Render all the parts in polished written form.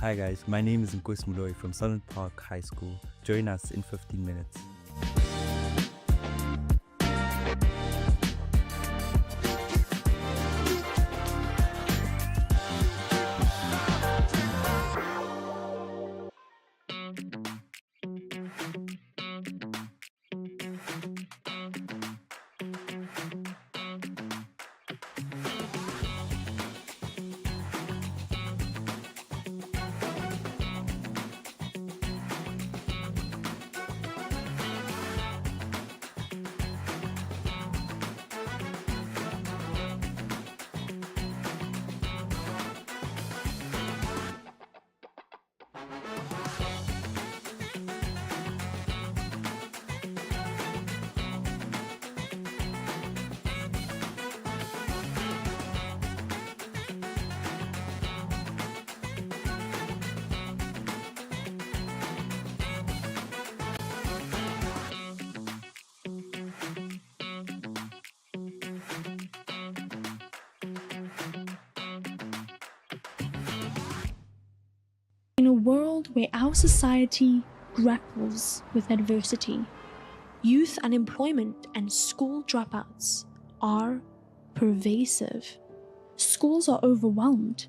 Hi guys, my name is Muloi from Sunward Park High School. Join us in 15 minutes. In a world where our society grapples with adversity, youth unemployment and school dropouts are pervasive. Schools are overwhelmed.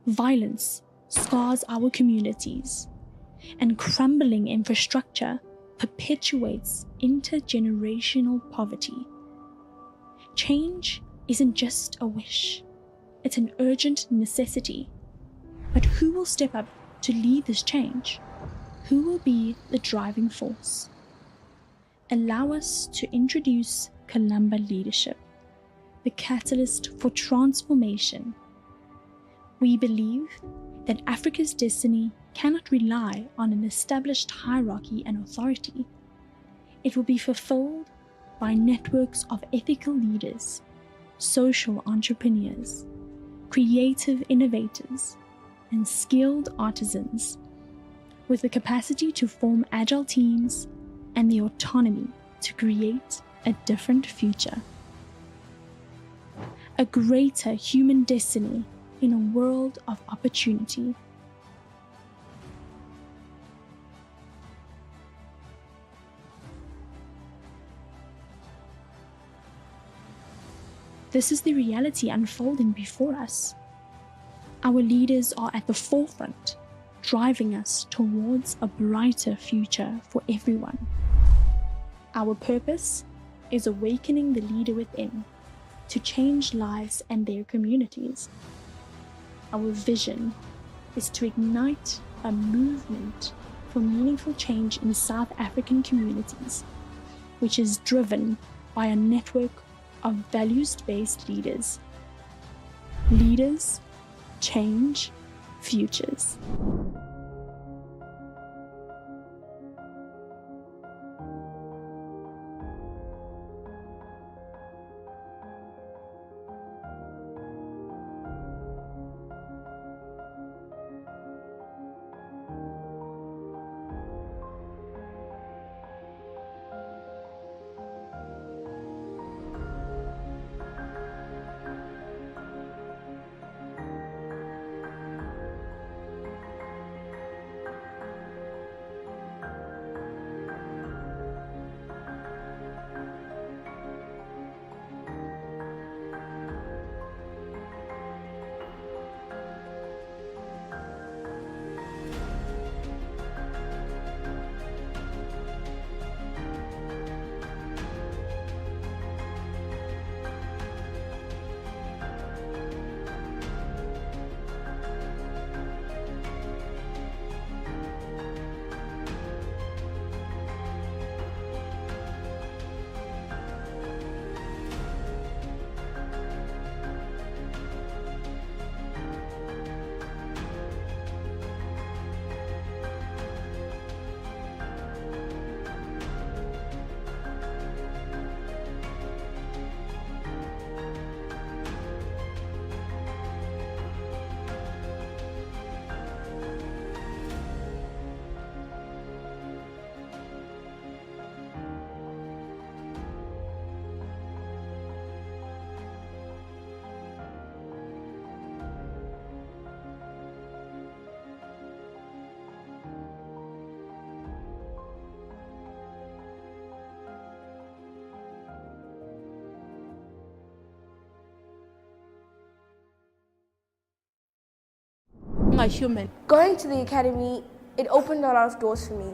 Violence scars our communities, and crumbling infrastructure perpetuates intergenerational poverty. Change isn't just a wish, it's an urgent necessity. But who will step up to lead this change? Who will be the driving force? Allow us to introduce Columba Leadership, the catalyst for transformation. We believe that Africa's destiny cannot rely on an established hierarchy and authority. It will be fulfilled by networks of ethical leaders, social entrepreneurs, creative innovators, and skilled artisans, with the capacity to form agile teams and the autonomy to create a different future. A greater human destiny in a world of opportunity. This is the reality unfolding before us. Our leaders are at the forefront, driving us towards a brighter future for everyone. Our purpose is awakening the leader within to change lives and their communities. Our vision is to ignite a movement for meaningful change in South African communities, which is driven by a network of values-based leaders. Leaders change futures. being a human. Going to the academy, it opened a lot of doors for me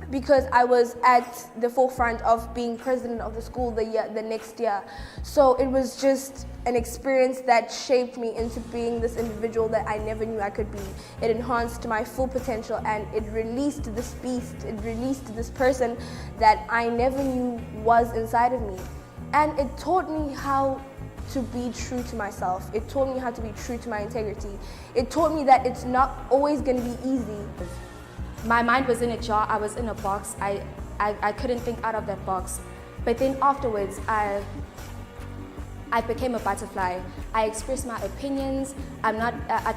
because I was at the forefront of being president of the school the next year. So it was just an experience that shaped me into being this individual that I never knew I could be. It enhanced my full potential and it released this beast, it released this person that I never knew was inside of me. And it taught me how to be true to myself. It taught me how to be true to my integrity. It taught me that it's not always going to be easy. My mind was in a jar, I was in a box, I couldn't think out of that box. But then afterwards, I became a butterfly. I express my opinions, I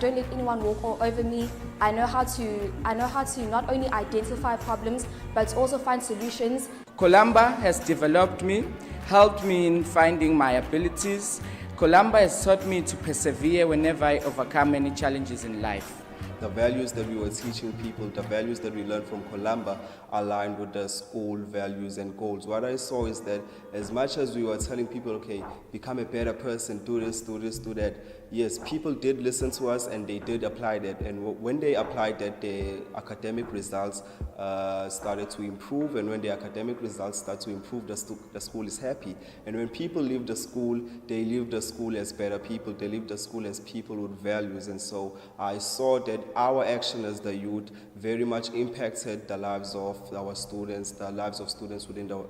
don't let anyone walk all over me. I know how to not only identify problems, but also find solutions. Columba has developed me, helped me in finding my abilities. Columba has taught me to persevere whenever I overcome any challenges in life. The values that we were teaching people, the values that we learned from Columba aligned with the school values and goals. What I saw is that as much as we were telling people, okay, become a better person, do this, do this, do that, yes, people did listen to us and they did apply that. And when they applied that, their academic results started to improve. And when the academic results start to improve, the school is happy. And when people leave the school, they leave the school as better people. They leave the school as people with values. And so I saw that our action as the youth very much impacted the lives of our students, the lives of students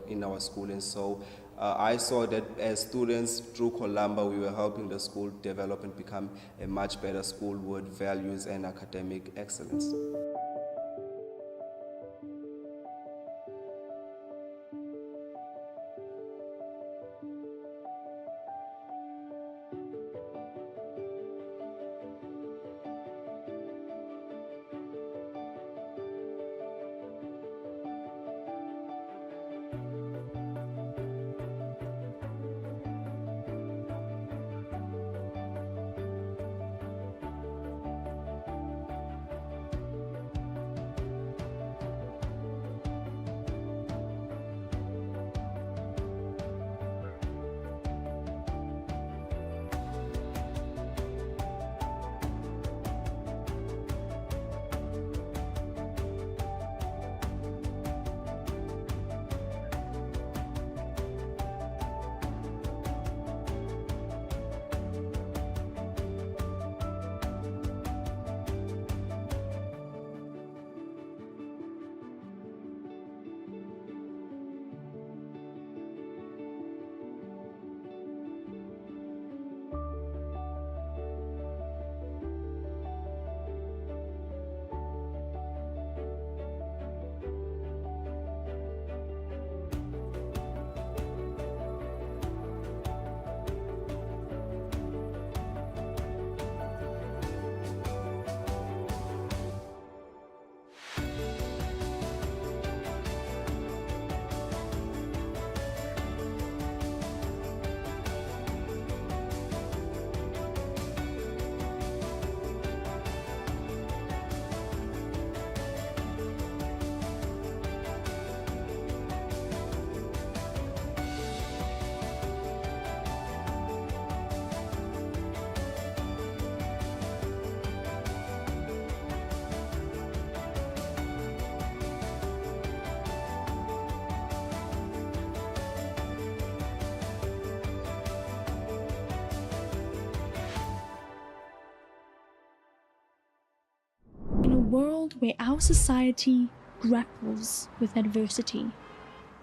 in our school. And so I saw that as students through Columba, we were helping the school develop and become a much better school with values and academic excellence. In a world where our society grapples with adversity,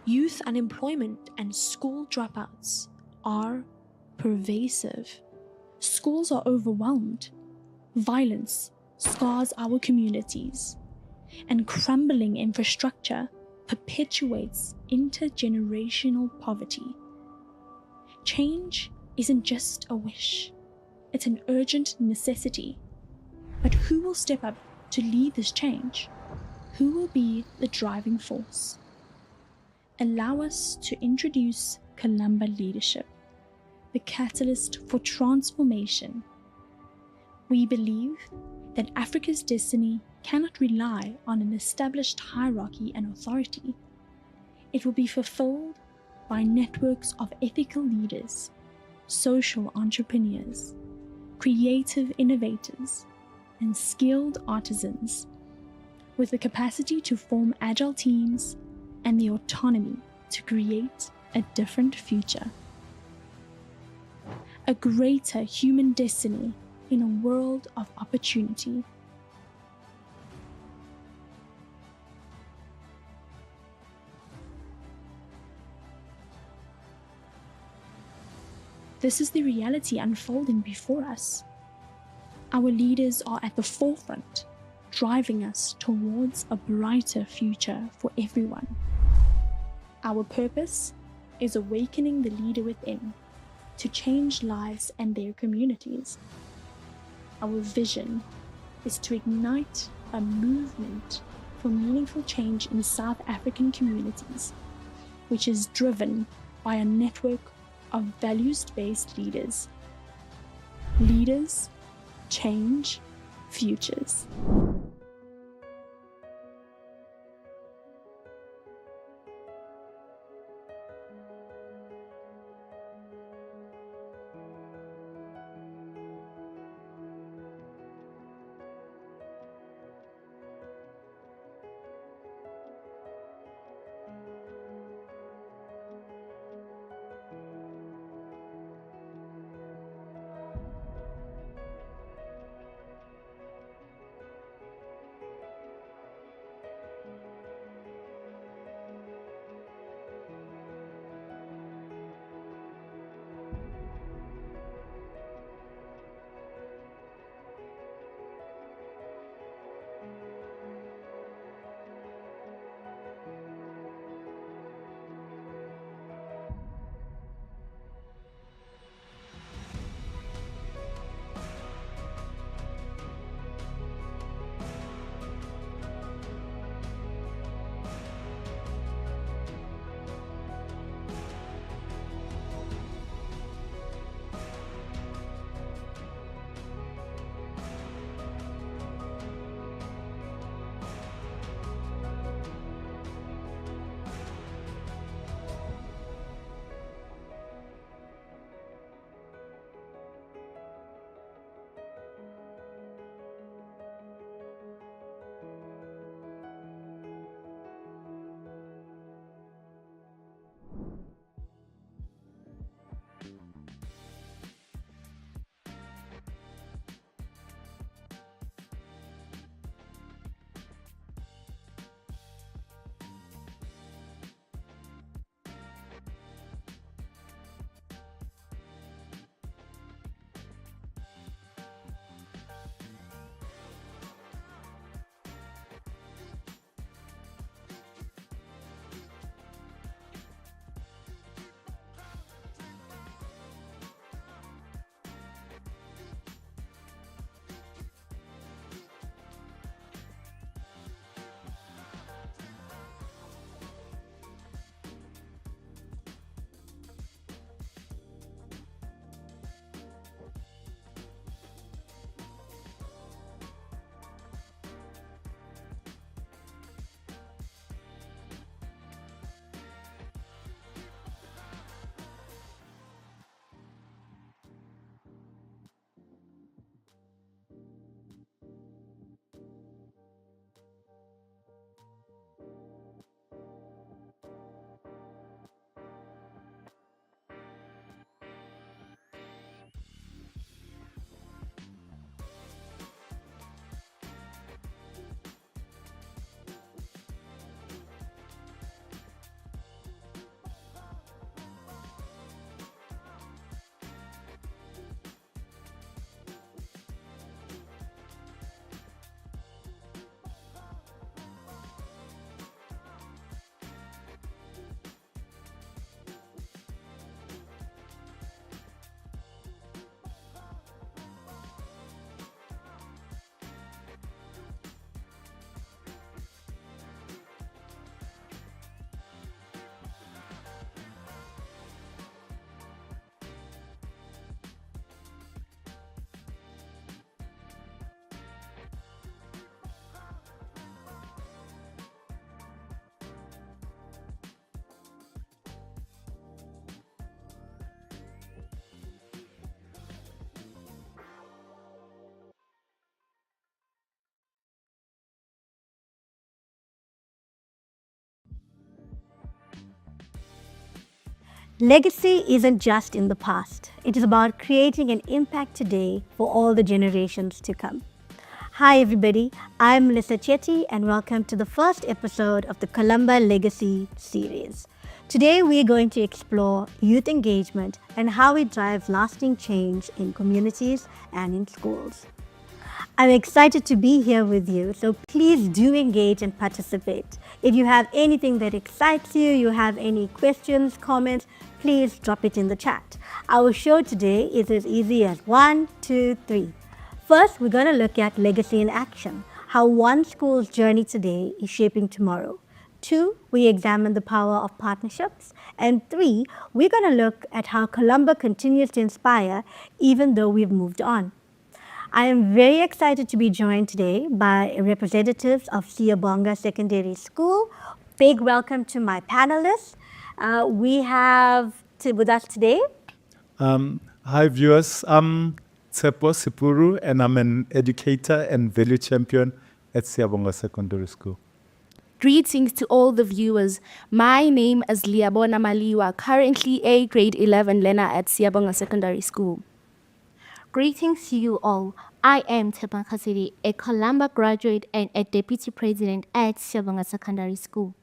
youth unemployment and school dropouts are pervasive. Schools are overwhelmed. Violence scars our communities, and crumbling infrastructure perpetuates intergenerational poverty. Change isn't just a wish, it's an urgent necessity. But who will step up to lead this change? Who will be the driving force? Allow us to introduce Columba Leadership, the catalyst for transformation. We believe that Africa's destiny cannot rely on an established hierarchy and authority. It will be fulfilled by networks of ethical leaders, social entrepreneurs, creative innovators, and skilled artisans with the capacity to form agile teams and the autonomy to create a different future. A greater human destiny in a world of opportunity. This is the reality unfolding before us. Our leaders are at the forefront, driving us towards a brighter future for everyone. Our purpose is awakening the leader within to change lives and their communities. Our vision is to ignite a movement for meaningful change in South African communities, which is driven by a network of values-based leaders. Leaders change futures. Legacy isn't just in the past. It is about creating an impact today for all the generations to come. Hi everybody, I'm Melissa Chetty and welcome to the first episode of the Columba Legacy series. Today we're going to explore youth engagement and how it drives lasting change in communities and in schools. I'm excited to be here with you, so please do engage and participate. If you have anything that excites you, you have any questions, comments, please drop it in the chat. Our show today is as easy as 1, 2, 3. First, we're going to look at legacy in action, how one school's journey today is shaping tomorrow. 2, we examine the power of partnerships. And 3, we're going to look at how Columba continues to inspire even though we've moved on. I am very excited to be joined today by representatives of Siyabonga Secondary School. Big welcome to my panelists. We have with us today. Hi viewers, I'm Tsepo Sipuru and I'm an educator and value champion at Siyabonga Secondary School. Greetings to all the viewers. My name is Liyabona Maliwa, currently a grade 11 learner at Siyabonga Secondary School. Greetings to you all. I am Trevor Noah Foundation, a Columba graduate and a deputy president at Siyabonga Secondary School.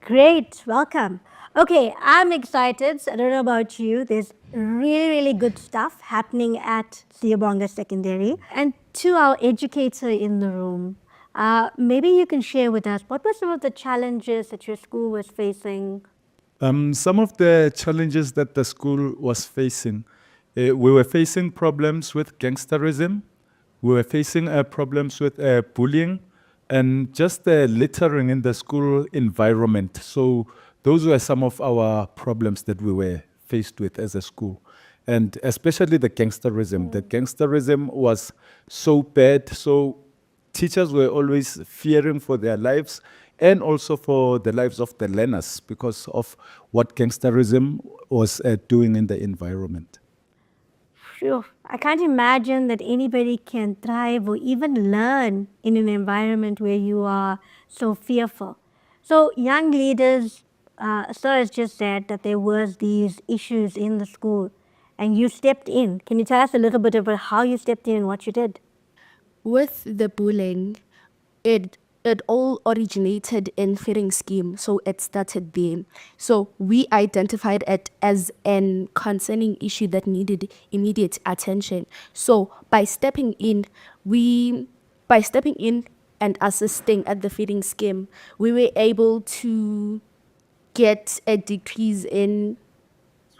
Great, welcome. Okay, I'm excited. I don't know about you. There's really good stuff happening at Siyabonga Secondary. And to our educator in the room, maybe you can share with us what were some of the challenges that your school was facing? Some of the challenges that the school was facing, we were facing problems with gangsterism, we were facing problems with bullying, and just littering in the school environment. So those were some of our problems that we were faced with as a school. And especially the gangsterism. The gangsterism was so bad, so teachers were always fearing for their lives and also for the lives of the learners because of what gangsterism was doing in the environment. Sure. I can't imagine that anybody can thrive or even learn in an environment where you are so fearful. So young leaders, Sir has just said that there was these issues in the school and you stepped in. Can you tell us a little bit about how you stepped in and what you did? With the bullying, it all originated in feeding scheme, so it started there. So we identified it as an concerning issue that needed immediate attention. So by stepping in and assisting at the feeding scheme, we were able to get a decrease in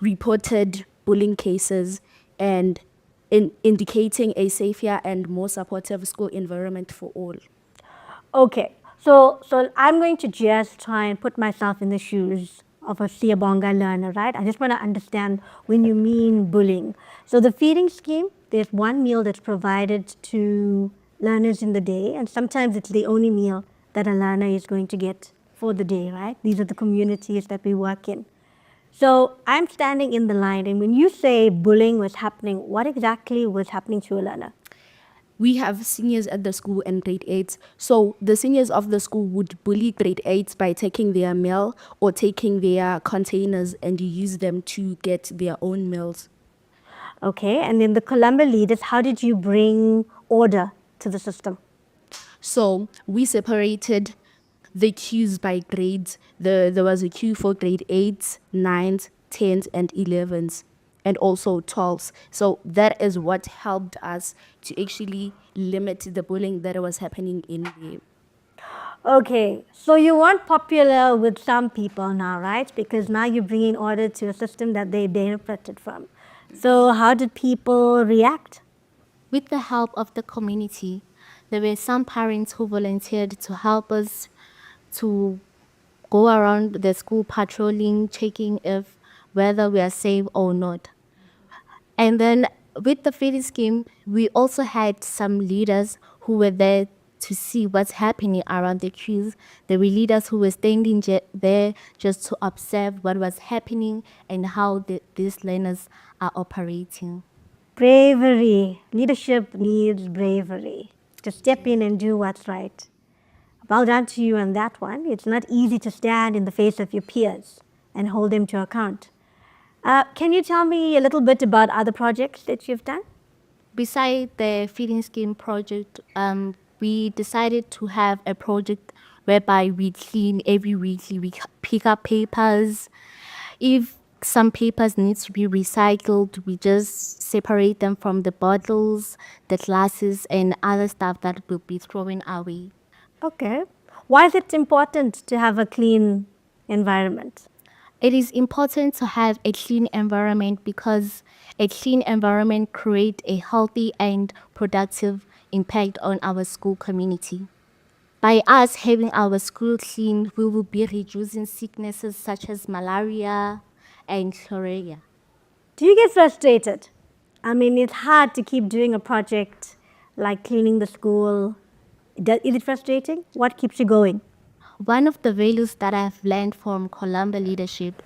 reported bullying cases and in indicating a safer and more supportive school environment for all. Okay, so I'm going to just try and put myself in the shoes of a Siyabonga learner, right? I just want to understand when you mean bullying. So the feeding scheme, there's one meal that's provided to learners in the day, and sometimes it's the only meal that a learner is going to get for the day, right? These are the communities that we work in. So I'm standing in the line, and when you say bullying was happening, what exactly was happening to a learner? We have seniors at the school and grade 8s. So the seniors of the school would bully grade 8s by taking their meal or taking their containers and use them to get their own meals. Okay, and then the Columba leaders, how did you bring order to the system? So we separated the queues by grades. There was a queue for grade 8s, 9s, 10s, and 11s. And also 12s. So that is what helped us to actually limit the bullying that was happening in there. Okay, so you weren't popular with some people now, right? Because now you're bringing order to a system that they benefited from. So how did people react? With the help of the community, there were some parents who volunteered to help us to go around the school patrolling, checking if whether we are safe or not. And then with the feeding scheme, we also had some leaders who were there to see what's happening around the queues. There were leaders who were standing there just to observe what was happening and how these learners are operating. Bravery. Leadership needs bravery. To step in and do what's right. Bow down to you on that one. It's not easy to stand in the face of your peers and hold them to account. Can you tell me a little bit about other projects that you've done? Beside the feeding scheme project, we decided to have a project whereby we clean every weekly. We pick up papers. If some papers needs to be recycled, we just separate them from the bottles, the glasses, and other stuff that will be thrown away. Okay. Why is it important to have a clean environment? It is important to have a clean environment because a clean environment creates a healthy and productive impact on our school community. By us having our school clean, we will be reducing sicknesses such as malaria and cholera. Do you get frustrated? I mean, it's hard to keep doing a project like cleaning the school. Is it frustrating? What keeps you going? One of the values that I've learned from Columba Leadership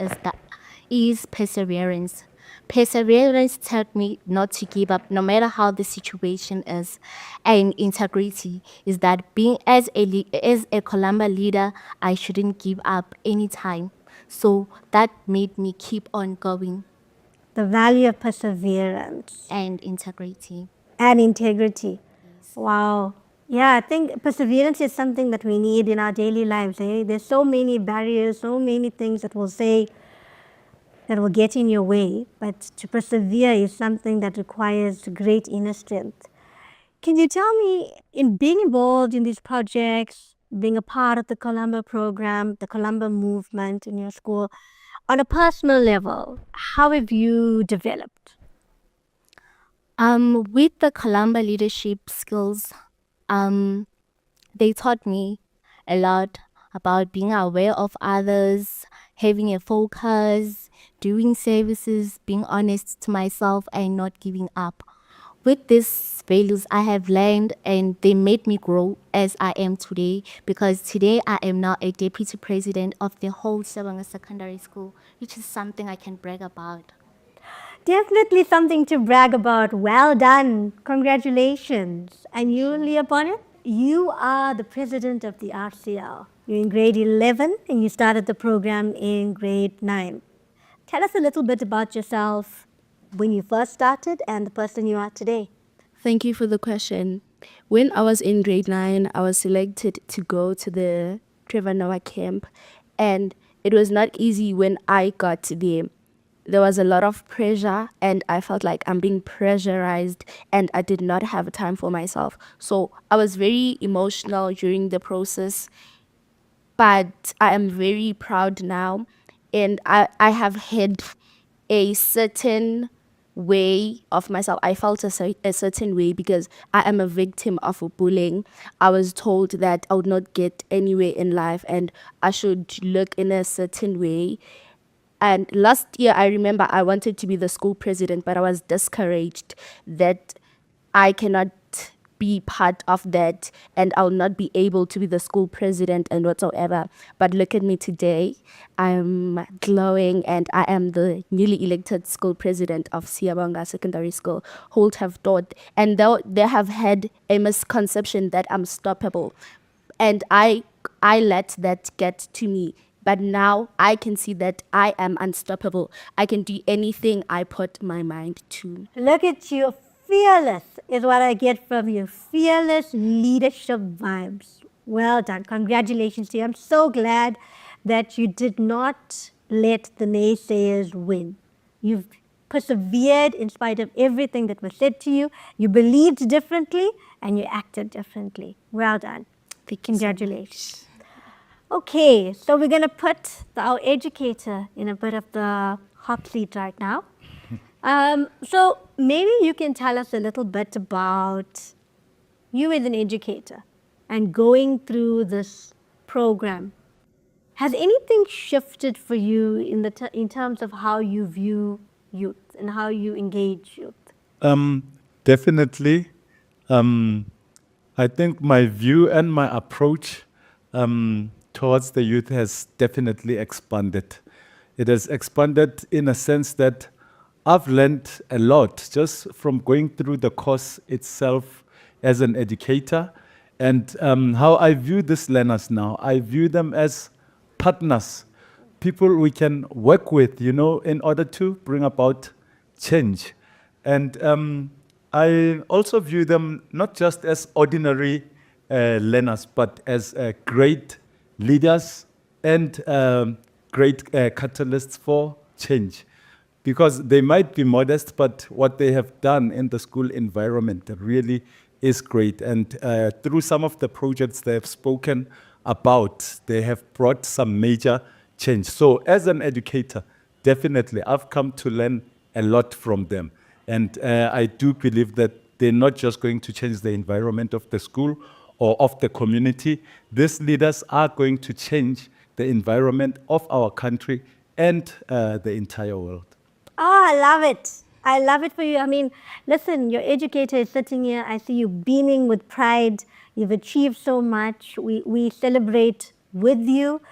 is perseverance. Perseverance taught me not to give up no matter how the situation is. And integrity is that being as a Columba leader, I shouldn't give up anytime. So that made me keep on going. The value of perseverance And integrity. and integrity. Wow. Yeah, I think perseverance is something that we need in our daily lives. Eh? There's so many barriers, so many things that will say that will get in your way, but to persevere is something that requires great inner strength. Can you tell me, in being involved in these projects, being a part of the Columba program, the Columba movement in your school, on a personal level, how have you developed? With the Columba leadership skills, they taught me a lot about being aware of others, having a focus, doing services, being honest to myself, and not giving up. With these values, I have learned and they made me grow as I am today, because today I am now a deputy president of the whole Siyabonga Secondary School, which is something I can brag about. Definitely something to brag about. Well done. Congratulations. And you, Liyabona, you are the president of the RCL. You're in grade 11 and you started the program in grade 9. Tell us a little bit about yourself when you first started and the person you are today. Thank you for the question. When I was in grade 9, I was selected to go to the Trevor Noah camp, and it was not easy when I got there. There was a lot of pressure, and I felt like I'm being pressurized, and I did not have time for myself. So I was very emotional during the process, but I am very proud now, and I have had a certain way of myself. I felt a certain way because I am a victim of bullying. I was told that I would not get anywhere in life and I should look in a certain way. And last year, I remember I wanted to be the school president, but I was discouraged that I cannot be part of that and I'll not be able to be the school president and whatsoever. But look at me today. I'm glowing and I am the newly elected school president of Siyabonga Secondary School. Who have thought, and they have had a misconception that I'm stoppable. And I let that get to me. But now I can see that I am unstoppable. I can do anything I put my mind to. Look at you. Fearless is what I get from you. Fearless leadership vibes. Well done. Congratulations to you. I'm so glad that you did not let the naysayers win. You've persevered in spite of everything that was said to you. You believed differently and you acted differently. Well done. Congratulations. Okay, so we're going to put our educator in a bit of the hot seat right now. So maybe you can tell us a little bit about you as an educator and going through this program. Has anything shifted for you in terms of how you view youth and how you engage youth? Definitely. I think my view and my approach towards the youth has definitely expanded. It has expanded in a sense that I've learned a lot just from going through the course itself as an educator, and how I view these learners now. I view them as partners people we can work with, you know, in order to bring about change. And I also view them not just as ordinary learners, but as great leaders and great catalysts for change. Because they might be modest, but what they have done in the school environment really is great. And through some of the projects they have spoken about, they have brought some major change. So as an educator, definitely, I've come to learn a lot from them. And I do believe that they're not just going to change the environment of the school or of the community. These leaders are going to change the environment of our country and the entire world. Oh, I love it. I love it for you. I mean, listen, your educator is sitting here. I see you beaming with pride. You've achieved so much. We celebrate with you.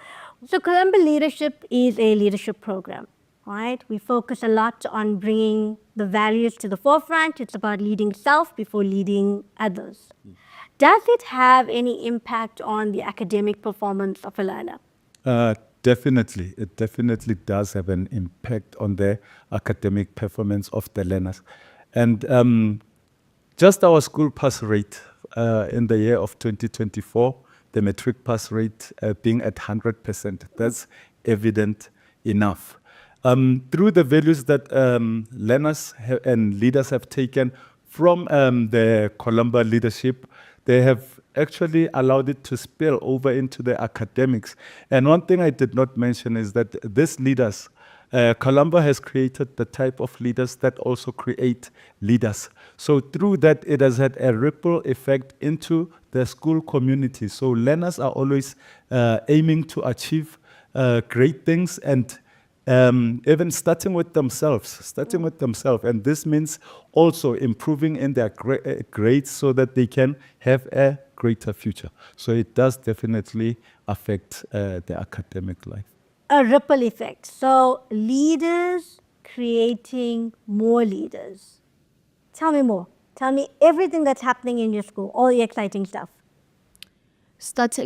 So Columba Leadership is a leadership program, right? We focus a lot on bringing the values to the forefront. It's about leading self before leading others. Does it have any impact on the academic performance of a learner? Definitely. It definitely does have an impact on the academic performance of the learners. And just our school pass rate in the year of 2024, the matric pass rate being at 100%, that's evident enough. Through the values that learners and leaders have taken from the Columba leadership, they have actually allowed it to spill over into the academics. And one thing I did not mention is that these leaders, Columba has created the type of leaders that also create leaders. So through that, it has had a ripple effect into the school community. So learners are always aiming to achieve great things and even starting with themselves. And this means also improving in their grades so that they can have a greater future. So it does definitely affect the academic life. A ripple effect. So leaders creating more leaders. Tell me more. Tell me everything that's happening in your school, all the exciting stuff.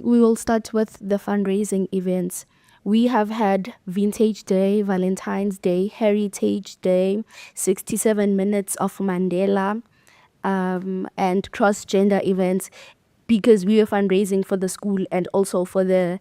We will start with the fundraising events. We have had Vintage Day, Valentine's Day, Heritage Day, 67 Minutes of Mandela, and cross-gender events because we were fundraising for the school and also for the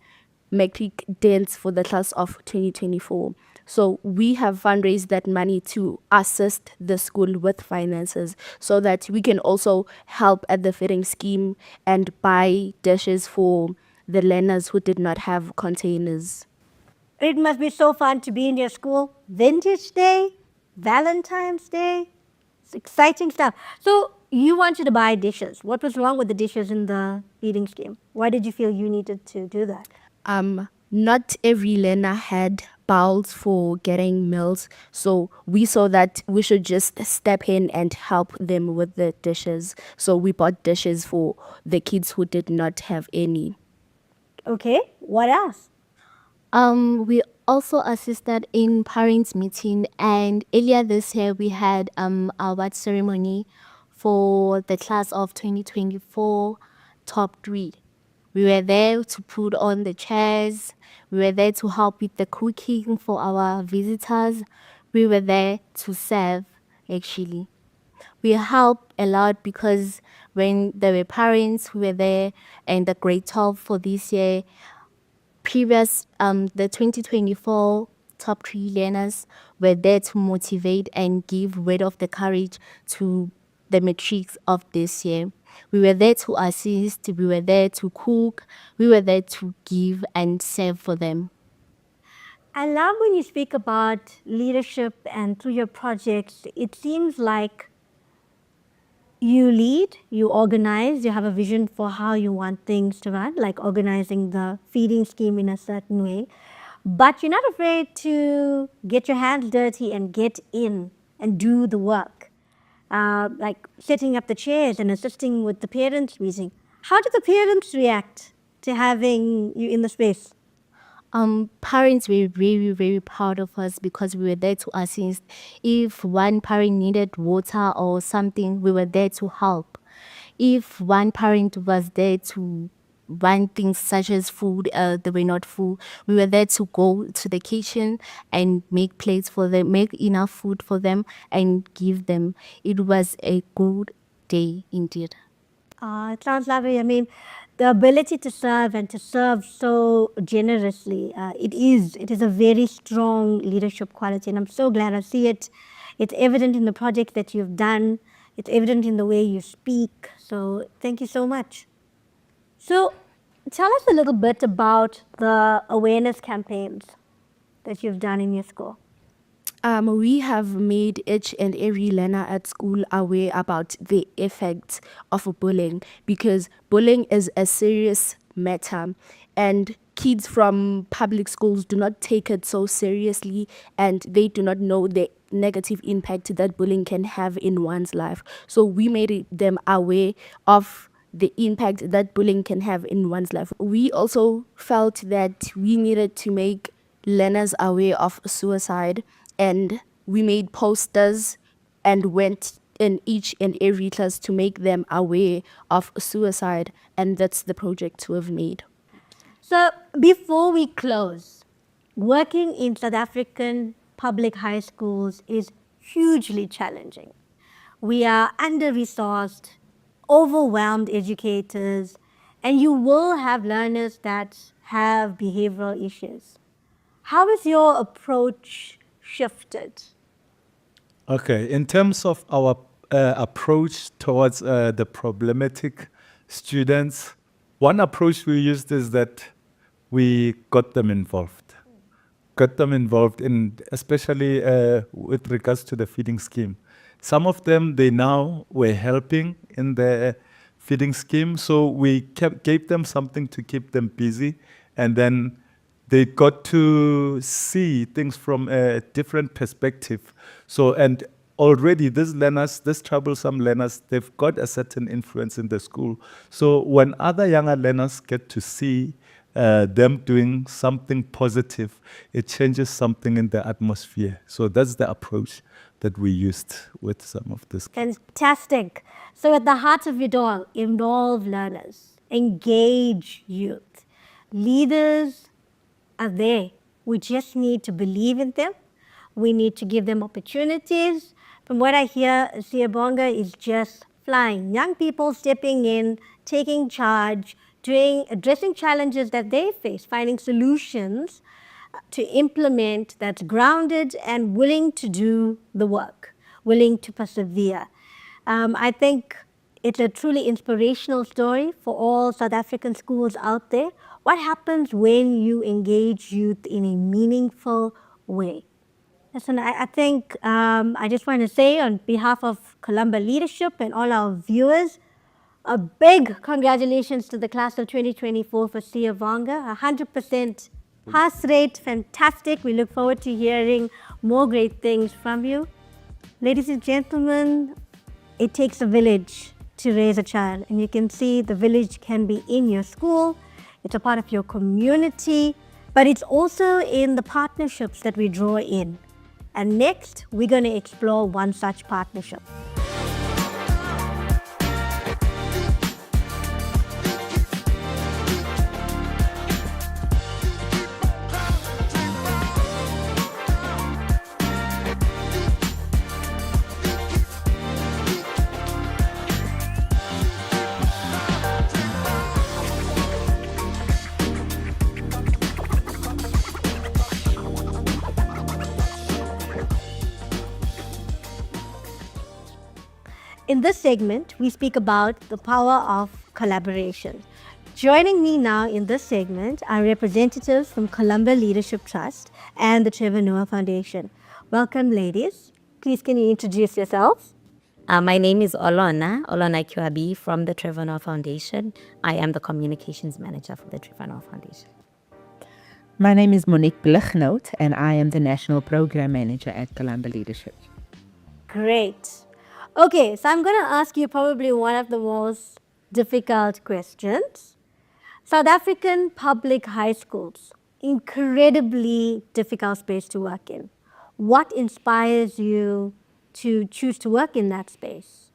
matric dance for the class of 2024. So we have fundraised that money to assist the school with finances so that we can also help at the feeding scheme and buy dishes for the learners who did not have containers. It must be so fun to be in your school. Vintage Day, Valentine's Day, it's exciting stuff. So you wanted to buy dishes. What was wrong with the dishes in the feeding scheme? Why did you feel you needed to do that? Not every learner had bowls for getting meals, so we saw that we should just step in and help them with the dishes. So we bought dishes for the kids who did not have any. Okay, what else? We also assisted in parents' meeting, and earlier this year we had our award ceremony for the class of 2024 top 3. We were there to put on the chairs. We were there to help with the cooking for our visitors. We were there to serve, actually. We helped a lot because when there were parents who were there and the grade 12 for this year, the 2024 top 3 learners were there to motivate and give word of the courage to the matrics of this year. We were there to assist, we were there to cook, we were there to give and serve for them. I love when you speak about leadership and through your projects, it seems like you lead, you organize, you have a vision for how you want things to run, like organizing the feeding scheme in a certain way. But you're not afraid to get your hands dirty and get in and do the work. Like setting up the chairs and assisting with the parents' meeting. How do the parents react to having you in the space? Parents were very, very proud of us because we were there to assist. If one parent needed water or something, we were there to help. If one parent was there to want things such as food, they were not full. We were there to go to the kitchen and make plates for them, make enough food for them and give them. It was a good day indeed. It sounds lovely. I mean, the ability to serve and to serve so generously, it is a very strong leadership quality, and I'm so glad I see it. It's evident in the project that you've done. It's evident in the way you speak. So thank you so much. So tell us a little bit about the awareness campaigns that you've done in your school. We have made each and every learner at school aware about the effects of bullying, because bullying is a serious matter and kids from public schools do not take it so seriously, and they do not know the negative impact that bullying can have in one's life. So we made them aware of the impact that bullying can have in one's life. We also felt that we needed to make learners aware of suicide, and we made posters and went in each and every class to make them aware of suicide, and that's the project we've made. So before we close, working in South African public high schools is hugely challenging. We are under-resourced, overwhelmed educators, and you will have learners that have behavioral issues. How has your approach shifted? Okay, in terms of our approach towards the problematic students, one approach we used is that we got them involved. Got them involved in, especially with regards to the feeding scheme. Some of them, they now were helping in the feeding scheme, so we gave them something to keep them busy, and then they got to see things from a different perspective. So, and already these learners, these troublesome learners, they've got a certain influence in the school. So when other younger learners get to see them doing something positive, it changes something in the atmosphere. So that's the approach that we used with some of this. Fantastic. So at the heart of it all, involve learners, engage youth. Leaders are there. We just need to believe in them. We need to give them opportunities. From what I hear, Siyabonga is just flying. Young people stepping in, taking charge, addressing challenges that they face, finding solutions to implement that's grounded and willing to do the work, willing to persevere. I think it's a truly inspirational story for all South African schools out there. What happens when you engage youth in a meaningful way? Listen, I think I just want to say on behalf of Columba Leadership and all our viewers, a big congratulations to the class of 2024 for Siyabonga, 100% pass rate, fantastic. We look forward to hearing more great things from you. Ladies and gentlemen, it takes a village to raise a child, and you can see the village can be in your school, it's a part of your community, but it's also in the partnerships that we draw in. And next, we're going to explore one such partnership. In this segment, we speak about the power of collaboration. Joining me now in this segment are representatives from Columba Leadership Trust and the Trevor Noah Foundation. Welcome, ladies. Please, can you introduce yourselves? My name is Olona Tywabi from the Trevor Noah Foundation. I am the communications manager for the Trevor Noah Foundation. My name is Monique Blichnout, and I am the national program manager at Columba Leadership. Great. Okay, so I'm going to ask you probably one of the most difficult questions. South African public high schools, incredibly difficult space to work in. What inspires you to choose to work in that space?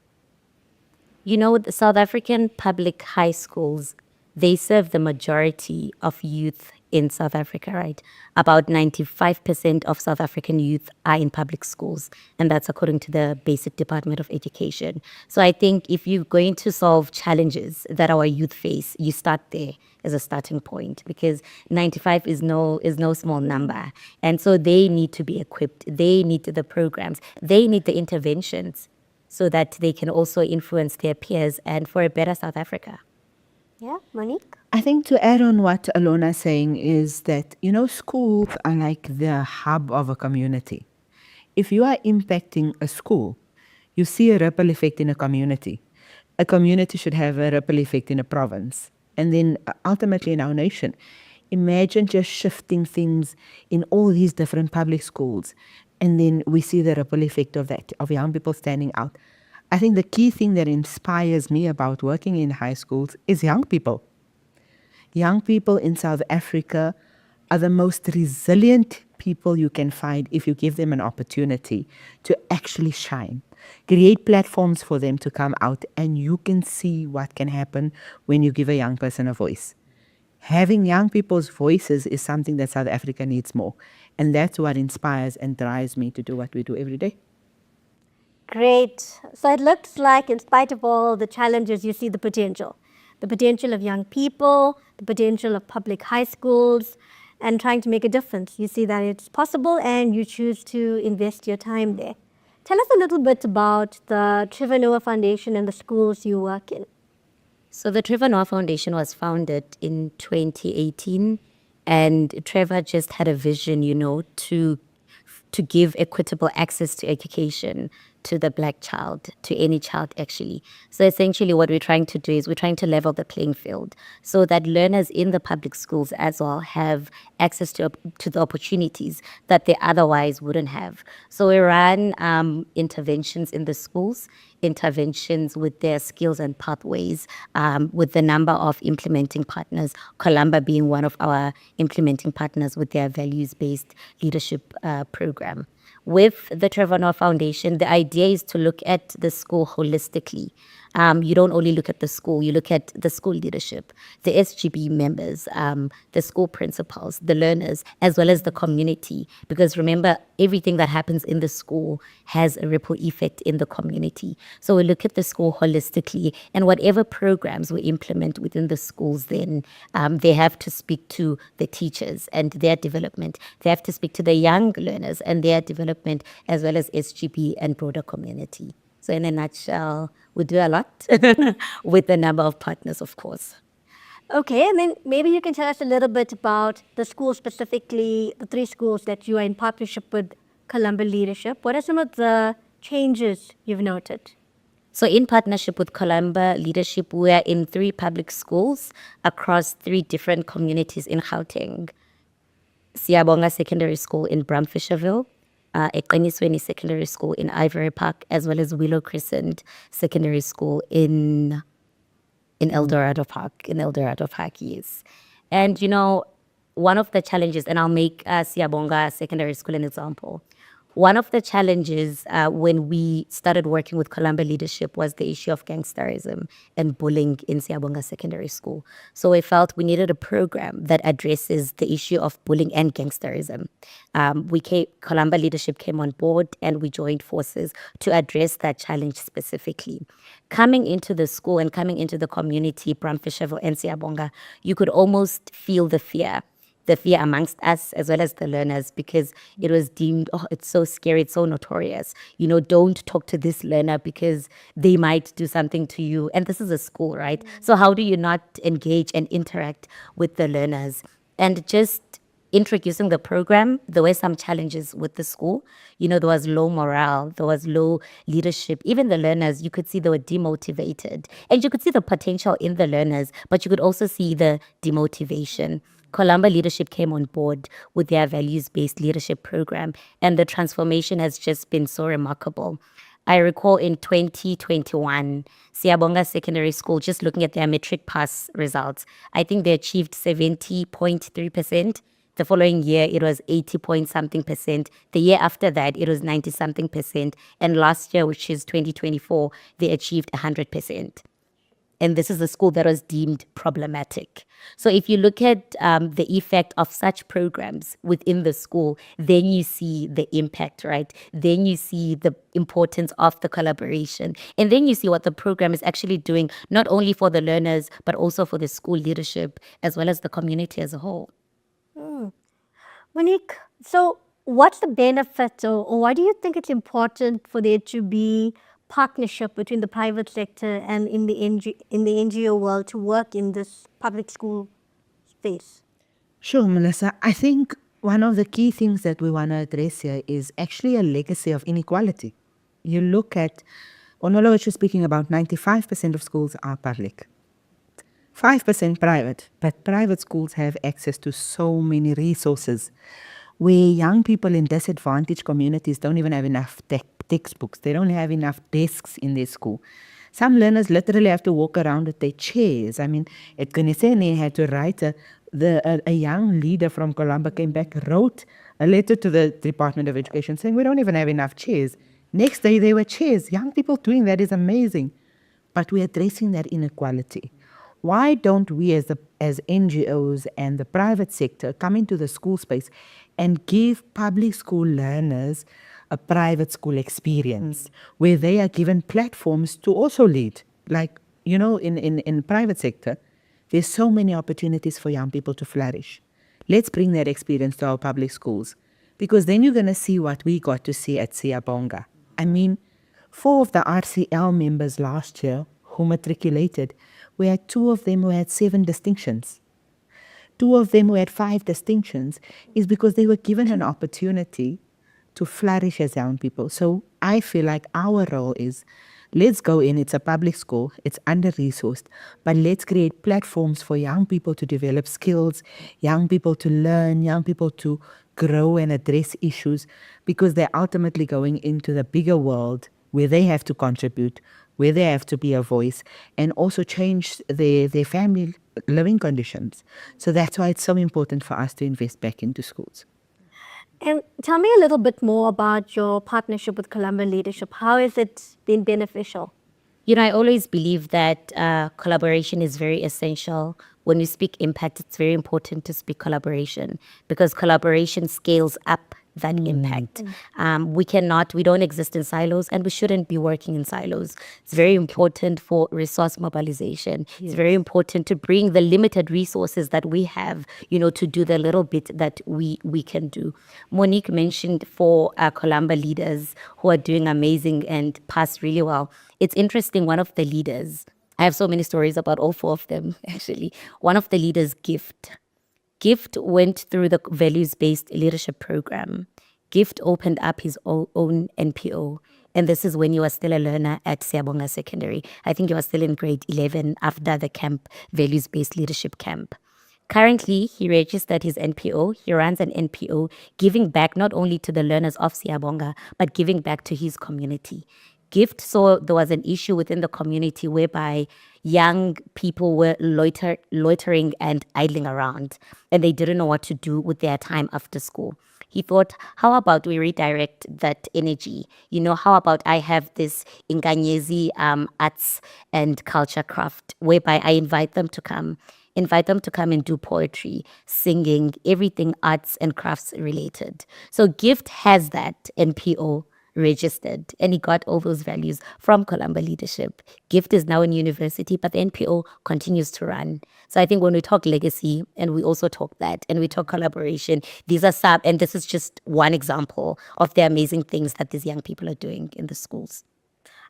You know, the South African public high schools, they serve the majority of youth in South Africa, right? About 95% of South African youth are in public schools, and that's according to the Basic Department of Education. So I think if you're going to solve challenges that our youth face, you start there as a starting point, because 95 is no small number. And so they need to be equipped, they need the programs, they need the interventions so that they can also influence their peers and for a better South Africa. Yeah, Monique? I think to add on what Olona is saying is that, schools are like the hub of a community. If you are impacting a school, you see a ripple effect in a community. A community should have a ripple effect in a province. And then ultimately in our nation. Imagine just shifting things in all these different public schools. And then we see the ripple effect of that, of young people standing out. I think the key thing that inspires me about working in high schools is young people. Young people in South Africa are the most resilient people you can find if you give them an opportunity to actually shine. Create platforms for them to come out, and you can see what can happen when you give a young person a voice. Having young people's voices is something that South Africa needs more. And that's what inspires and drives me to do what we do every day. Great. So it looks like in spite of all the challenges, you see the potential. The potential of young people, the potential of public high schools, and trying to make a difference. You see that it's possible and you choose to invest your time there. Tell us a little bit about the Trevor Noah Foundation and the schools you work in. So the Trevor Noah Foundation was founded in 2018, and Trevor just had a vision, to give equitable access to education to the Black child, to any child actually. So essentially what we're trying to do is we're trying to level the playing field so that learners in the public schools as well have access to the opportunities that they otherwise wouldn't have. So we run interventions in the schools, interventions with their skills and pathways, with the number of implementing partners, Columba being one of our implementing partners with their values-based leadership program. With the Trevor Noah Foundation, the idea is to look at the school holistically. You don't only look at the school, you look at the school leadership, the SGB members, the school principals, the learners, as well as the community. Because remember, everything that happens in the school has a ripple effect in the community. So we look at the school holistically, and whatever programs we implement within the schools, then they have to speak to the teachers and their development. They have to speak to the young learners and their development, as well as SGB and broader community. So in a nutshell, we do a lot with the number of partners, of course. Okay, and then maybe you can tell us a little bit about the schools specifically, the 3 schools that you are in partnership with Columba Leadership. What are some of the changes you've noted? So in partnership with Columba Leadership, we are in 3 public schools across 3 different communities in Gauteng. Siyabonga Secondary School in Bramfisherville, Eqinisweni Secondary School in Ivory Park, as well as Willow Crescent Secondary School in Eldorado Park, yes. And, one of the challenges, and I'll make Siyabonga Secondary School an example. One of the challenges when we started working with Columba Leadership was the issue of gangsterism and bullying in Siyabonga Secondary School. So we felt we needed a program that addresses the issue of bullying and gangsterism. Columba Leadership came on board and we joined forces to address that challenge specifically. Coming into the school and coming into the community, Bramfisherville and Siyabonga, you could almost feel the fear amongst us as well as the learners, because it was deemed, it's so scary, it's so notorious. Don't talk to this learner because they might do something to you. And this is a school, right? So how do you not engage and interact with the learners? And just introducing the program, there were some challenges with the school. There was low morale, there was low leadership. Even the learners, you could see they were demotivated. And you could see the potential in the learners, but you could also see the demotivation. Columba Leadership came on board with their values-based leadership program, and the transformation has just been so remarkable. I recall in 2021, Siyabonga Secondary School, just looking at their matric pass results, I think they achieved 70.3%. The following year, it was 80-point-something%. The year after that, it was 90-something%. And last year, which is 2024, they achieved 100%. and this is a school that was deemed problematic. So if you look at the effect of such programs within the school, then you see the impact, right? Then you see the importance of the collaboration. And then you see what the program is actually doing, not only for the learners, but also for the school leadership, as well as the community as a whole. Monique, so what's the benefit, or why do you think it's important for there to be partnership between the private sector and in the NGO world to work in this public school space? Sure, Melissa. I think one of the key things that we want to address here is actually a legacy of inequality. You look at, Onolo was speaking about 95% of schools are public, 5% private, but private schools have access to so many resources where young people in disadvantaged communities don't even have enough textbooks. They don't have enough desks in their school. Some learners literally have to walk around with their chairs. I mean, at Gunisene had to write a young leader from Columba came back, wrote a letter to the Department of Education saying, we don't even have enough chairs. Next day, there were chairs. Young people doing that is amazing. But we're addressing that inequality. Why don't we as NGOs and the private sector come into the school space and give public school learners a private school experience where they are given platforms to also lead? Like, you know, in private sector, there's so many opportunities for young people to flourish. Let's bring that experience to our public schools, because then you're going to see what we got to see at Siyabonga. I mean, 4 of the RCL members last year who matriculated, we had 2 of them who had 7 distinctions. 2 of them who had 5 distinctions is because they were given an opportunity to flourish as young people. So I feel like our role is, let's go in, it's a public school, it's under-resourced, but let's create platforms for young people to develop skills, young people to learn, young people to grow and address issues, because they're ultimately going into the bigger world where they have to contribute, where they have to be a voice, and also change their family living conditions. So that's why it's so important for us to invest back into schools. And tell me a little bit more about your partnership with Columba Leadership. How has it been beneficial? You know, I always believe that collaboration is very essential. When we speak impact, it's very important to speak collaboration, because collaboration scales up that impact. We don't exist in silos, and we shouldn't be working in silos. It's very important for resource mobilization. It's very important to bring the limited resources that we have, you know, to do the little bit that we can do. Monique mentioned 4 Columba leaders who are doing amazing and pass really well. It's interesting, one of the leaders, I have so many stories about all 4 of them, actually. One of the leaders, Gift went through the values-based leadership program. Gift opened up his own NPO. And this is when you were still a learner at Siyabonga Secondary. I think you were still in grade 11 after the camp, values-based leadership camp. Currently, he registered his NPO. He runs an NPO, giving back not only to the learners of Siyabonga, but giving back to his community. Gift saw there was an issue within the community whereby young people were loitering and idling around, and they didn't know what to do with their time after school. He thought, how about we redirect that energy? You know, how about I have this Inganyezi arts and culture craft whereby I invite them to come and do poetry, singing, everything arts and crafts related. So Gift has that NPO registered, and he got all those values from Columba Leadership. Gift is now in university, but the NPO continues to run. So I think when we talk legacy, and we also talk that, and we talk collaboration, these are and this is just one example of the amazing things that these young people are doing in the schools.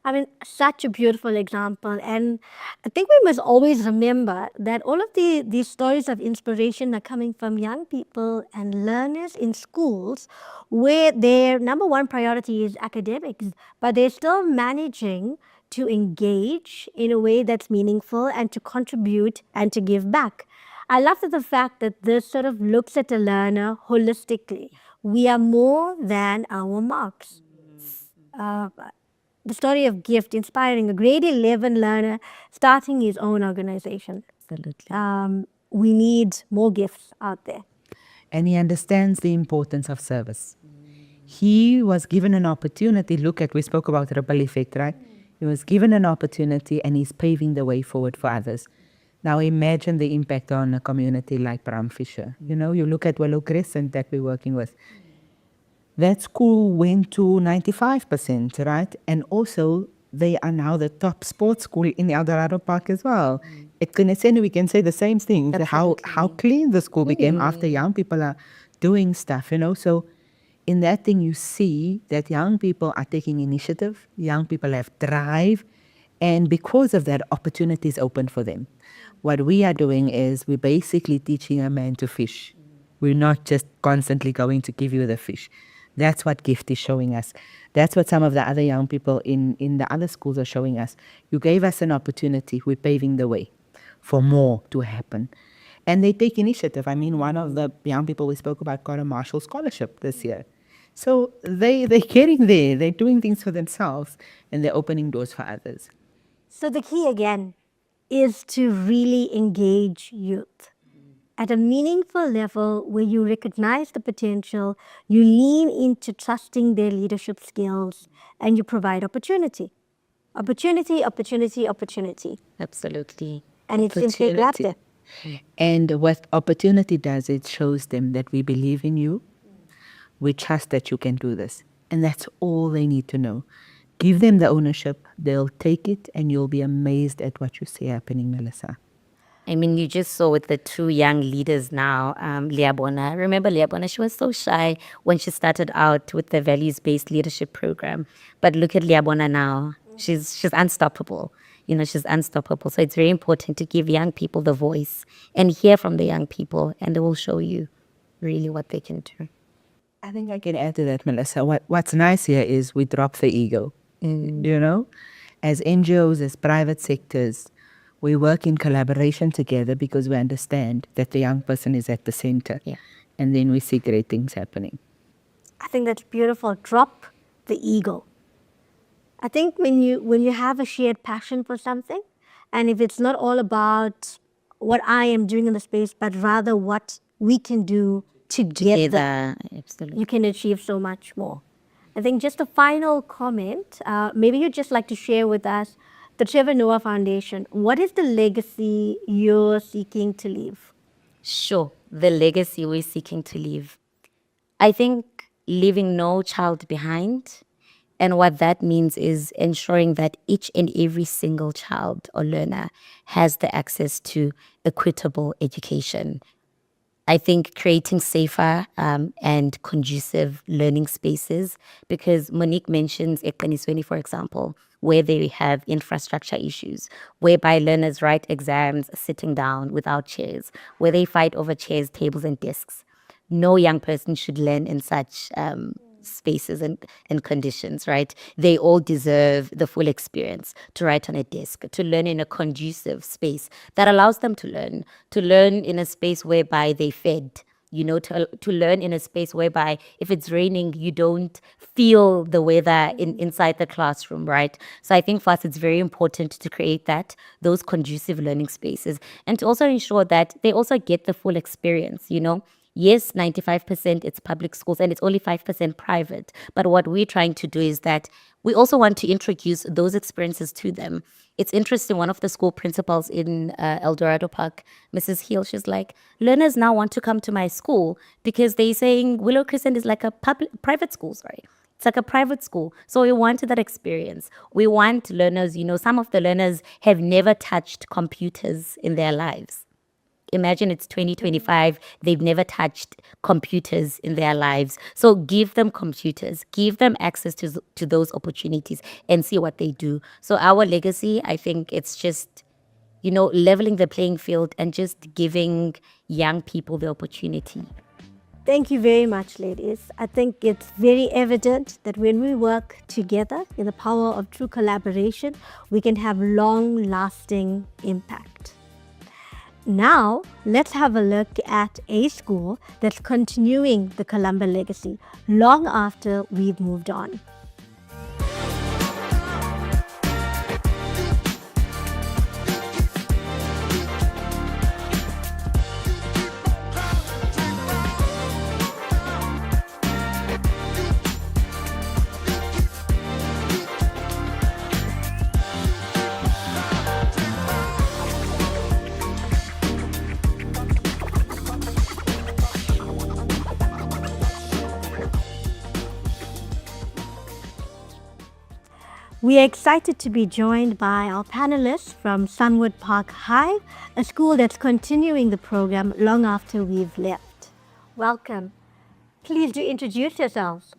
I mean, such a beautiful example. And I think we must always remember that all of these stories of inspiration are coming from young people and learners in schools where their number one priority is academics, but they're still managing to engage in a way that's meaningful and to contribute and to give back. I love the fact that this sort of looks at the learner holistically. We are more than our marks. The story of Gift, inspiring a grade 11 learner starting his own organization. Absolutely. We need more Gifts out there. And he understands the importance of service. He was given an opportunity. Look at, we spoke about ripple effect, right? He was given an opportunity and he's paving the way forward for others. Now imagine the impact on a community like Bramfisher. You know, you look at Willow Crescent that we're working with. That school went to 95%, right? And also, they are now the top sports school in El Dorado Park as well. At Kunesenu, we can say the same thing, how clean the school became after young people are doing stuff, you know. So in that thing, you see that young people are taking initiative, young people have drive, and because of that, opportunities open for them. What we are doing is we're basically teaching a man to fish. We're not just constantly going to give you the fish. That's what GIFT is showing us. That's what some of the other young people in the other schools are showing us. You gave us an opportunity. We're paving the way for more to happen. And they take initiative. I mean, one of the young people we spoke about got a Marshall Scholarship this year. So they're getting there. They're doing things for themselves, and they're opening doors for others. So the key again is to really engage youth at a meaningful level where you recognize the potential, you lean into trusting their leadership skills, and you provide opportunity. Opportunity, opportunity, opportunity. Absolutely. And it's simply grab them. And what opportunity does, it shows them that we believe in you, we trust that you can do this. And that's all they need to know. Give them the ownership, they'll take it, and you'll be amazed at what you see happening, Melissa. I mean, you just saw with the two young leaders now, Liyabona. Remember Liyabona? She was so shy when she started out with the values-based leadership program. But look at Liyabona now. She's unstoppable. You know, she's unstoppable. So it's very important to give young people the voice and hear from the young people, and they will show you really what they can do. I think I can add to that, Melissa. What's nice here is we drop the ego. You know, as NGOs, as private sectors, we work in collaboration together because we understand that the young person is at the center. Yeah. And then we see great things happening. I think that's beautiful. Drop the ego. I think when you have a shared passion for something, and if it's not all about what I am doing in the space, but rather what we can do together, absolutely, you can achieve so much more. I think just a final comment, maybe you'd just like to share with us the Trevor Noah Foundation. What is the legacy you're seeking to leave? Sure, the legacy we're seeking to leave. I think leaving no child behind. And what that means is ensuring that each and every single child or learner has the access to equitable education. I think creating safer and conducive learning spaces, because Monique mentions Ekanisweni, for example, where they have infrastructure issues, whereby learners write exams sitting down without chairs, where they fight over chairs, tables, and desks. No young person should learn in such spaces and conditions, right? They all deserve the full experience to write on a desk, to learn in a conducive space that allows them to learn in a space whereby they fed, you know, to learn in a space whereby if it's raining, you don't feel the weather inside the classroom, right? So I think for us, it's very important to create those conducive learning spaces, and to also ensure that they also get the full experience, you know. Yes, 95% it's public schools and it's only 5% private. But what we're trying to do is that we also want to introduce those experiences to them. It's interesting, one of the school principals in El Dorado Park, Mrs. Hill, she's like, learners now want to come to my school because they're saying Willow Crescent is like a private school, sorry. It's like a private school. So we want that experience. We want learners, you know, some of the learners have never touched computers in their lives. Imagine it's 2025, they've never touched computers in their lives. So give them computers, give them access to those opportunities and see what they do. So our legacy, I think it's just, you know, leveling the playing field and just giving young people the opportunity. Thank you very much, ladies. I think it's very evident that when we work together in the power of true collaboration, we can have long-lasting impact. Now, let's have a look at a school that's continuing the Columba legacy long after we've moved on. We are excited to be joined by our panelists from Sunward Park High, a school that's continuing the program long after we've left. Welcome. Please do introduce yourselves.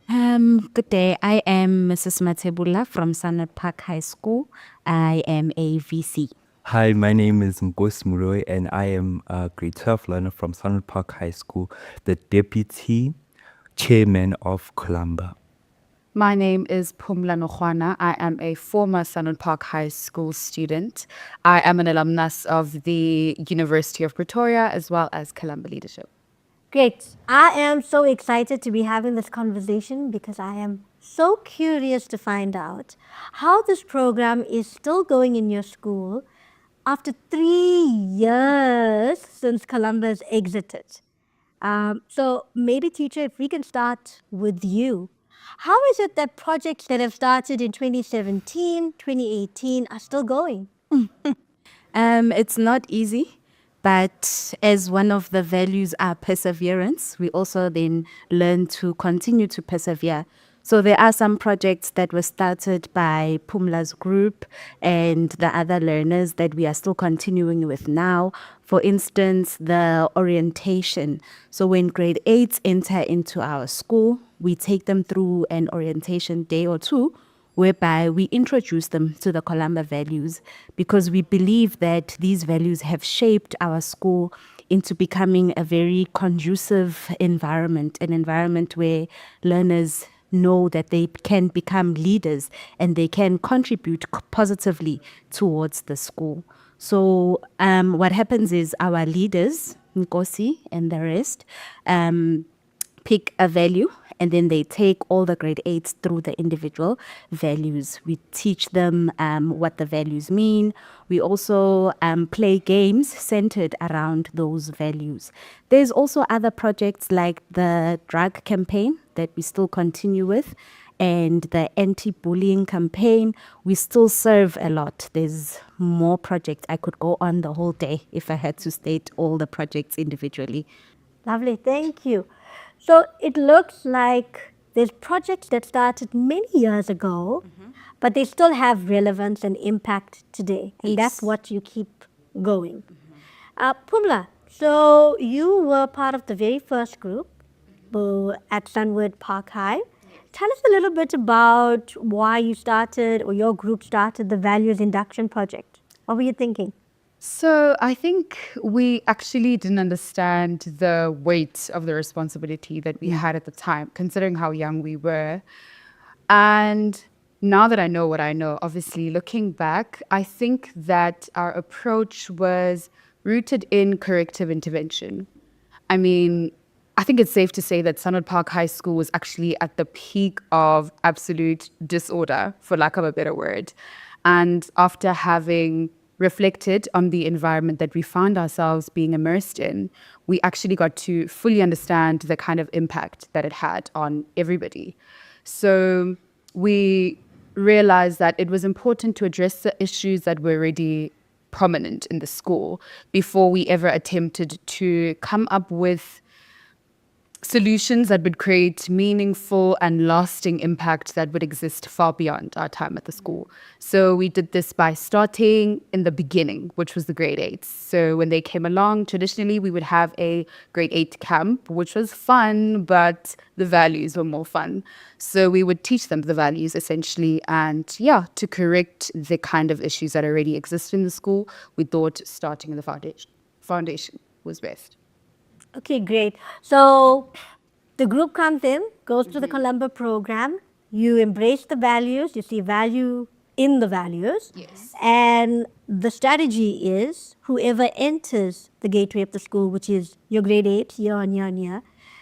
Good day. I am Mrs. Matebula from Sunward Park High School. I am a VC. Hi, my name is Muloi, and I am a grade 12 learner from Sunward Park High School, the deputy chairman of Columba. My name is Phumla Noruwana. I am a former Sunward Park High School student. I am an alumnus of the University of Pretoria as well as Columba Leadership. Great. I am so excited to be having this conversation because I am so curious to find out how this program is still going in your school after 3 years since Columba has exited. So maybe teacher, if we can start with you. How is it that projects that have started in 2017, 2018 are still going? It's not easy, but as one of the values are perseverance, we also then learn to continue to persevere. So there are some projects that were started by Phumla's group and the other learners that we are still continuing with now. For instance, the orientation. So when grade 8s enter into our school, we take them through an orientation day or two, whereby we introduce them to the Columba values, because we believe that these values have shaped our school into becoming a very conducive environment, an environment where learners know that they can become leaders and they can contribute positively towards the school. So what happens is our leaders, Nkosi and the rest, pick a value, and then they take all the grade 8s through the individual values. We teach them what the values mean. We also play games centered around those values. There's also other projects like the drug campaign that we still continue with, and the anti-bullying campaign. We still serve a lot. There's more projects. I could go on the whole day if I had to state all the projects individually. Lovely, thank you. So it looks like there's projects that started many years ago, but they still have relevance and impact today. And that's what you keep going. Phumla, so you were part of the very first group at Sunward Park High. Tell us a little bit about why you started, or your group started, the Values Induction Project. What were you thinking? So I think we actually didn't understand the weight of the responsibility that we had at the time, considering how young we were. And now that I know what I know, obviously looking back, I think that our approach was rooted in corrective intervention. I mean, I think it's safe to say that Sunward Park High School was actually at the peak of absolute disorder, for lack of a better word. And after having reflected on the environment that we found ourselves being immersed in, we actually got to fully understand the kind of impact that it had on everybody. So we realized that it was important to address the issues that were already prominent in the school before we ever attempted to come up with solutions that would create meaningful and lasting impact that would exist far beyond our time at the school. So we did this by starting in the beginning, which was the grade 8s. So when they came along, traditionally we would have a grade 8 camp, which was fun, but the values were more fun. So we would teach them the values essentially, and to correct the kind of issues that already exist in the school, we thought starting in the foundation was best. Okay, great. So the group comes in, goes to the Columba program. You embrace the values. You see value in the values. Yes. And the strategy is whoever enters the gateway of the school, which is your grade 8, year on year,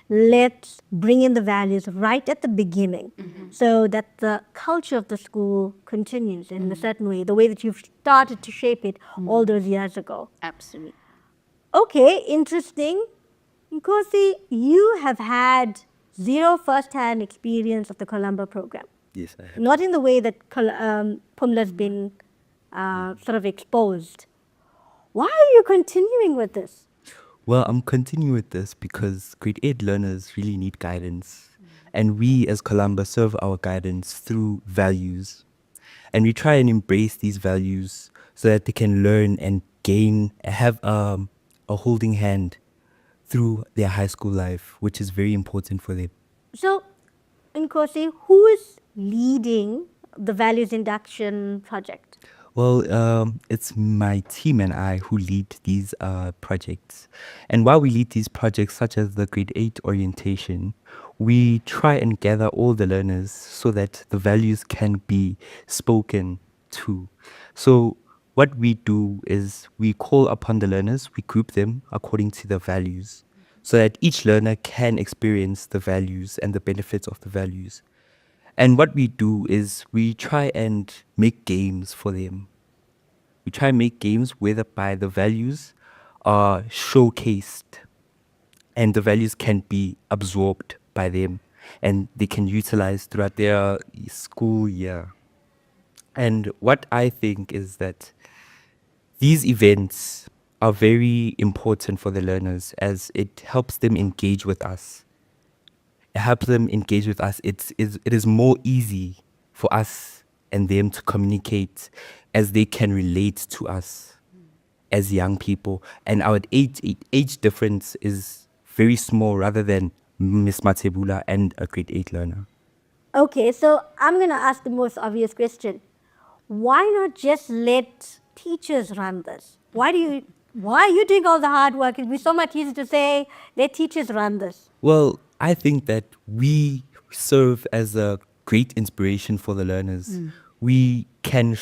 let's bring in the values right at the beginning so that the culture of the school continues in a certain way, the way that you've started to shape it all those years ago. Absolutely. Okay, interesting. Nkosi, you have had zero first-hand experience of the Columba program. Yes, I have. Not in the way that Phumla's been sort of exposed. Why are you continuing with this? Well, I'm continuing with this because grade 8 learners really need guidance. And we as Columba serve our guidance through values. And we try and embrace these values so that they can learn and have a holding hand through their high school life, which is very important for them. So, Nkosi, who is leading the values induction project? Well, it's my team and I who lead these projects. And while we lead these projects, such as the grade 8 orientation, we try and gather all the learners so that the values can be spoken to. So what we do is we call upon the learners, we group them according to the values, so that each learner can experience the values and the benefits of the values. And what we do is we try and make games for them. We try and make games whereby the values are showcased and the values can be absorbed by them and they can utilize throughout their school year. And what I think is that these events are very important for the learners as it helps them engage with us. It is more easy for us and them to communicate as they can relate to us as young people. And our age difference is very small rather than Miss Matebula and a grade 8 learner. Okay, so I'm going to ask the most obvious question. Why not just let teachers run this? Why are you doing all the hard work? It'd be so much easier to say, let teachers run this. Well, I think that we serve as a great inspiration for the learners. We can,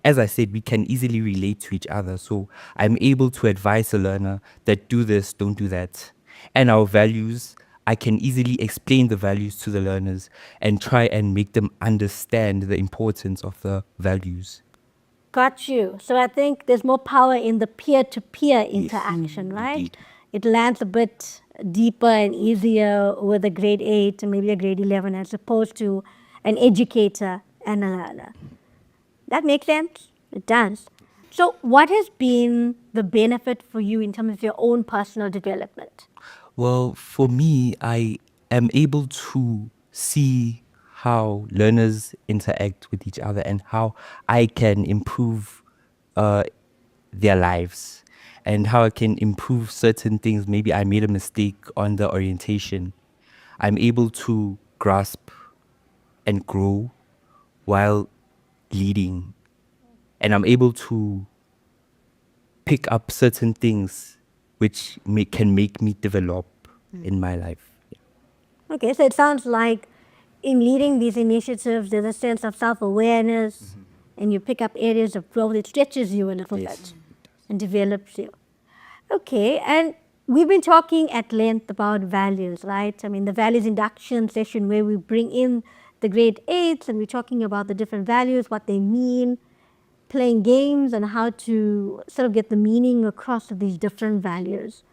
as I said, we can easily relate to each other. So I'm able to advise a learner that do this, don't do that. And our values, I can easily explain the values to the learners and try and make them understand the importance of the values. Got you. So I think there's more power in the peer-to-peer interaction, right? Indeed. It lands a bit deeper and easier with a grade 8 and maybe a grade 11 as opposed to an educator and a learner. That makes sense? It does. So what has been the benefit for you in terms of your own personal development? Well, for me, I am able to see how learners interact with each other and how I can improve their lives and how I can improve certain things. Maybe I made a mistake on the orientation. I'm able to grasp and grow while leading. And I'm able to pick up certain things which can make me develop in my life. Okay, so it sounds like in leading these initiatives, there's a sense of self-awareness and you pick up areas of growth. It stretches you a little bit and develops you. Okay, and we've been talking at length about values, right? I mean, the values induction session where we bring in the grade 8s and we're talking about the different values, what they mean, playing games and how to sort of get the meaning across of these different values.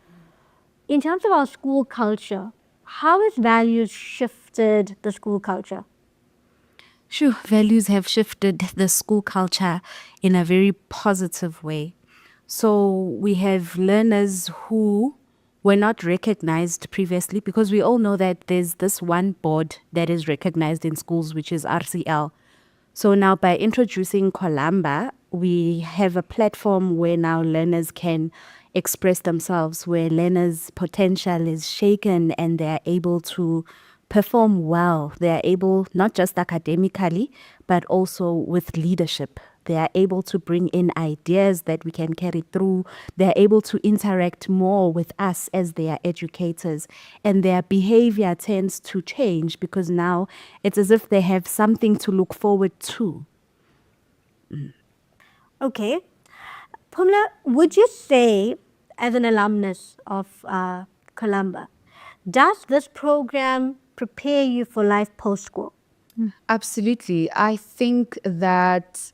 In terms of our school culture, how has values shifted the school culture? Sure, values have shifted the school culture in a very positive way. So we have learners who were not recognized previously because we all know that there's this one board that is recognized in schools, which is RCL. So now by introducing Columba, we have a platform where now learners can express themselves, where learners' potential is shaken and they are able to perform well. They are able, not just academically, but also with leadership. They are able to bring in ideas that we can carry through. They are able to interact more with us as their educators. And their behavior tends to change because now it's as if they have something to look forward to. Okay. Phumla, would you say, as an alumnus of Columba, does this program prepare you for life post-school? Absolutely. I think that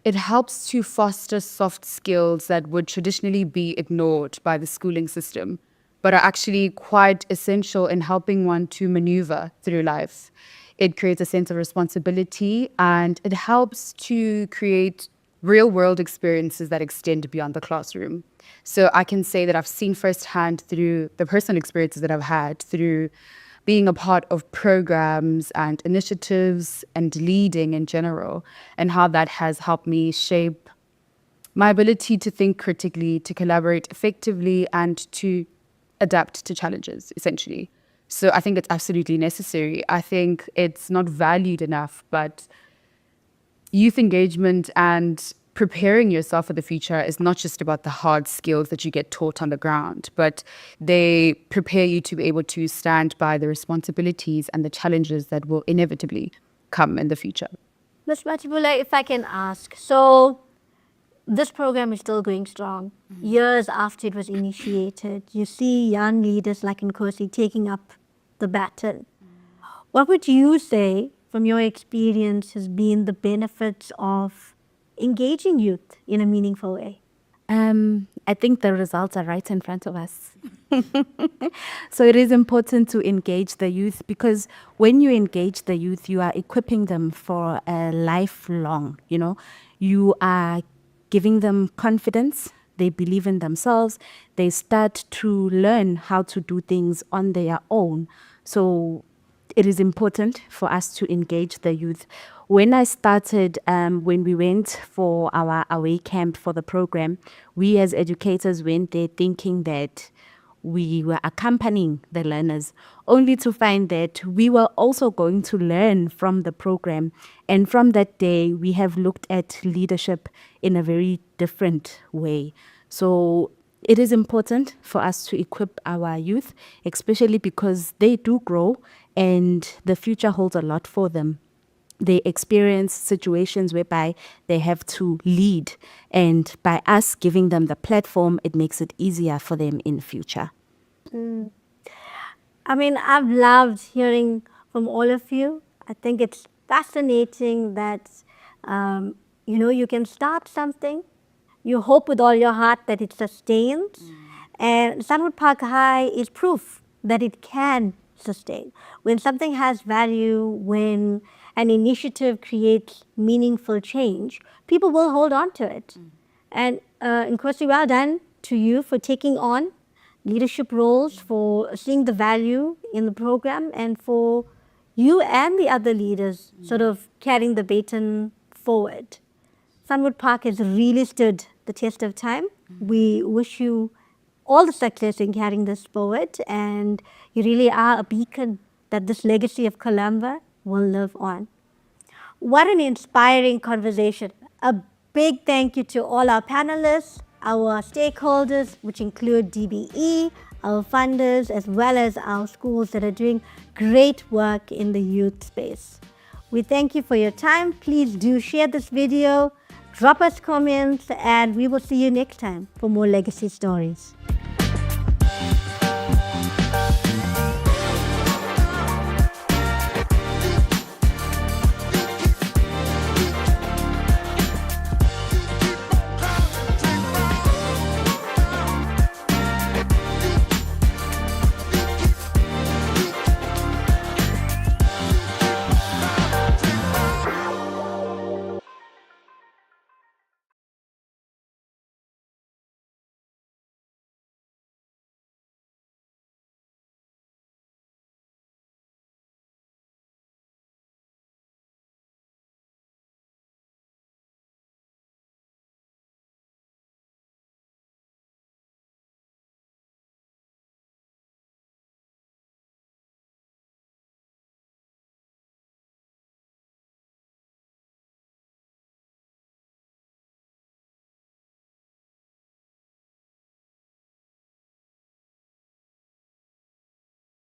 it helps to foster soft skills that would traditionally be ignored by the schooling system, but are actually quite essential in helping one to maneuver through life. It creates a sense of responsibility and it helps to create real world experiences that extend beyond the classroom. So I can say that I've seen firsthand through the personal experiences that I've had through being a part of programs and initiatives and leading in general, and how that has helped me shape my ability to think critically, to collaborate effectively, and to adapt to challenges, essentially. So I think it's absolutely necessary. I think it's not valued enough, but youth engagement and preparing yourself for the future is not just about the hard skills that you get taught on the ground, but they prepare you to be able to stand by the responsibilities and the challenges that will inevitably come in the future. Ms. Matibula, if I can ask, so this program is still going strong. Years after it was initiated, you see young leaders like Nkosi taking up the baton. What would you say, from your experience, has been the benefits of engaging youth in a meaningful way? I think the results are right in front of us. So it is important to engage the youth, because when you engage the youth, you are equipping them for a lifelong, you are giving them confidence. They believe in themselves. They start to learn how to do things on their own. So it is important for us to engage the youth. When I started, when we went for our away camp for the program, we as educators went there thinking that we were accompanying the learners, only to find that we were also going to learn from the program. And from that day, we have looked at leadership in a very different way. So it is important for us to equip our youth, especially because they do grow and the future holds a lot for them. They experience situations whereby they have to lead, and by us giving them the platform, it makes it easier for them in future. I mean, I've loved hearing from all of you. I think it's fascinating that, you can start something, you hope with all your heart that it sustains, and Sunward Park High is proof that it can sustain. When something has value, when an initiative creates meaningful change, people will hold on to it. And Nkosi, well done to you for taking on leadership roles, for seeing the value in the program, and for you and the other leaders sort of carrying the baton forward. Sunward Park has really stood the test of time. We wish you all the success in carrying this forward, and you really are a beacon that this legacy of Columba will live on. What an inspiring conversation. A big thank you to all our panelists, our stakeholders, which include DBE, our funders, as well as our schools that are doing great work in the youth space. We thank you for your time. Please do share this video, drop us comments, and we will see you next time for more legacy stories.